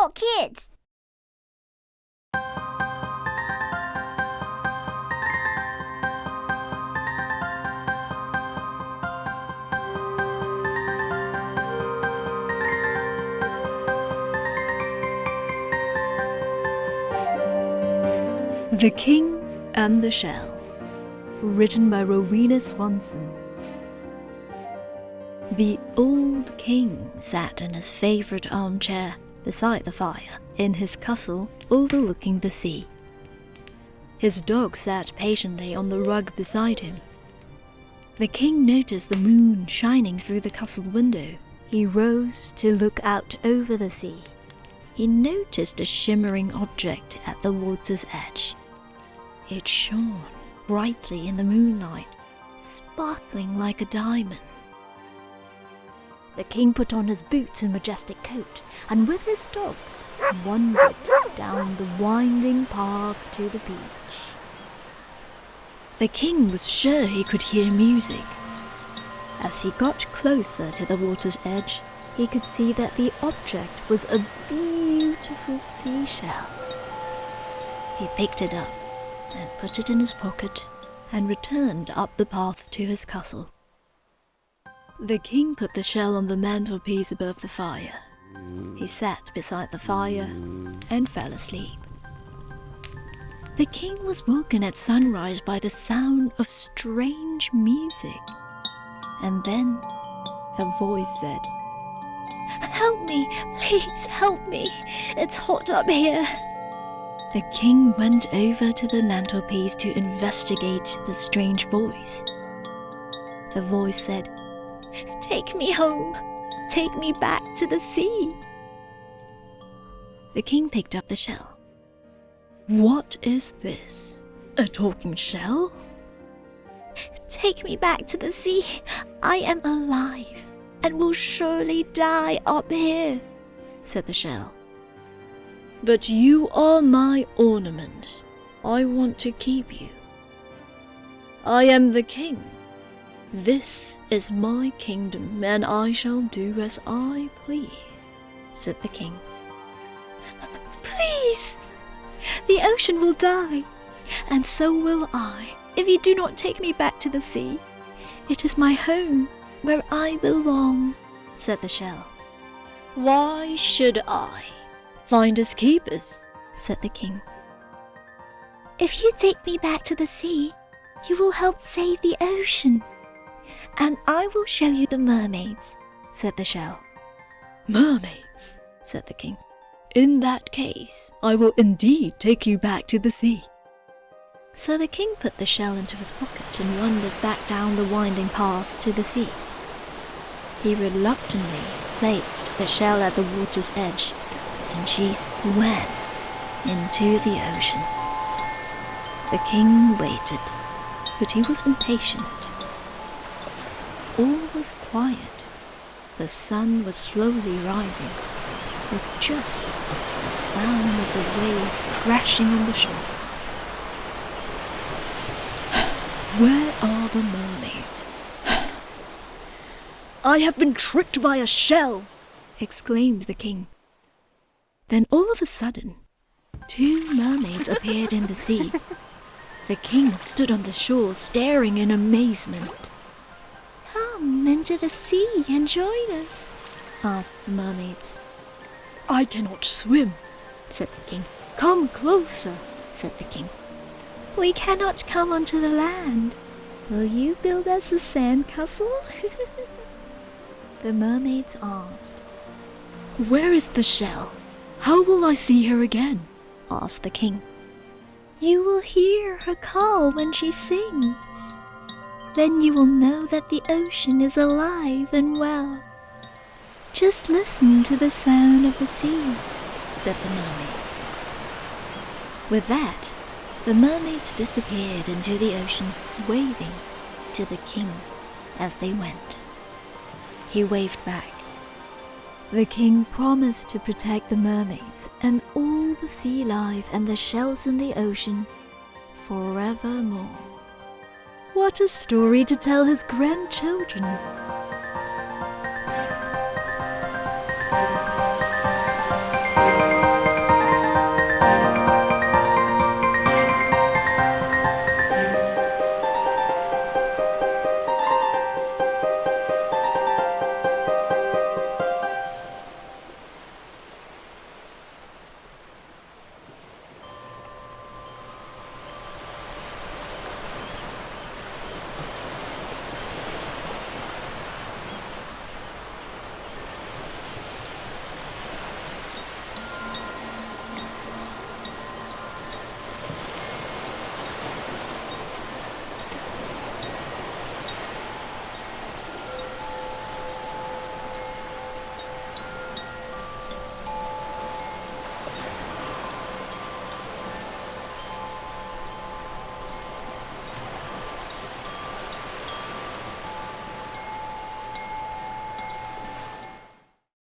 poor kids! The King and the Shell, written by Rowena Swanson. The old king sat in his favourite armchair beside the fire in his castle overlooking the sea. His dog sat patiently on the rug beside him. The king noticed the moon shining through the castle window. He rose to look out over the sea. He noticed a shimmering object at the water's edge. It shone brightly in the moonlight, sparkling like a diamond. The king put on his boots and majestic coat, and with his dogs wandered down the winding path to the beach. The king was sure he could hear music. As he got closer to the water's edge, he could see that the object was a beautiful seashell. He picked it up and put it in his pocket and returned up the path to his castle. The king put the shell on the mantelpiece above the fire. He sat beside the fire and fell asleep. The king was woken at sunrise by the sound of strange music. And then a voice said, "Help me, please help me. It's hot up here." The king went over to the mantelpiece to investigate the strange voice. The voice said, "Take me home. Take me back to the sea." The king picked up the shell. "What is this? A talking shell?" "Take me back to the sea. I am alive and will surely die up here," said the shell. "But you are my ornament. I want to keep you. I am the king. This is my kingdom, and I shall do as I please," said the king. "Please! The ocean will die, and so will I, if you do not take me back to the sea. It is my home, where I belong," said the shell. "Why should I? Find us keepers," said the king. "If you take me back to the sea, you will help save the ocean. And I will show you the mermaids," said the shell. "Mermaids," said the king. "In that case, I will indeed take you back to the sea." So the king put the shell into his pocket and wandered back down the winding path to the sea. He reluctantly placed the shell at the water's edge, and she swam into the ocean. The king waited, but he was impatient. All was quiet. The sun was slowly rising, with just the sound of the waves crashing on the shore. "Where are the mermaids? I have been tricked by a shell!" exclaimed the king. Then all of a sudden, 2 mermaids appeared in the sea. The king stood on the shore staring in amazement. "Come into the sea and join us," asked the mermaids. "I cannot swim," said the king. "Come closer," said the king. "We cannot come onto the land. Will you build us a sand castle?" The mermaids asked. "Where is the shell? How will I see her again?" asked the king. "You will hear her call when she sings. Then you will know that the ocean is alive and well. Just listen to the sound of the sea," said the mermaids. With that, the mermaids disappeared into the ocean, waving to the king as they went. He waved back. The king promised to protect the mermaids and all the sea life and the shells in the ocean forevermore. What a story to tell his grandchildren!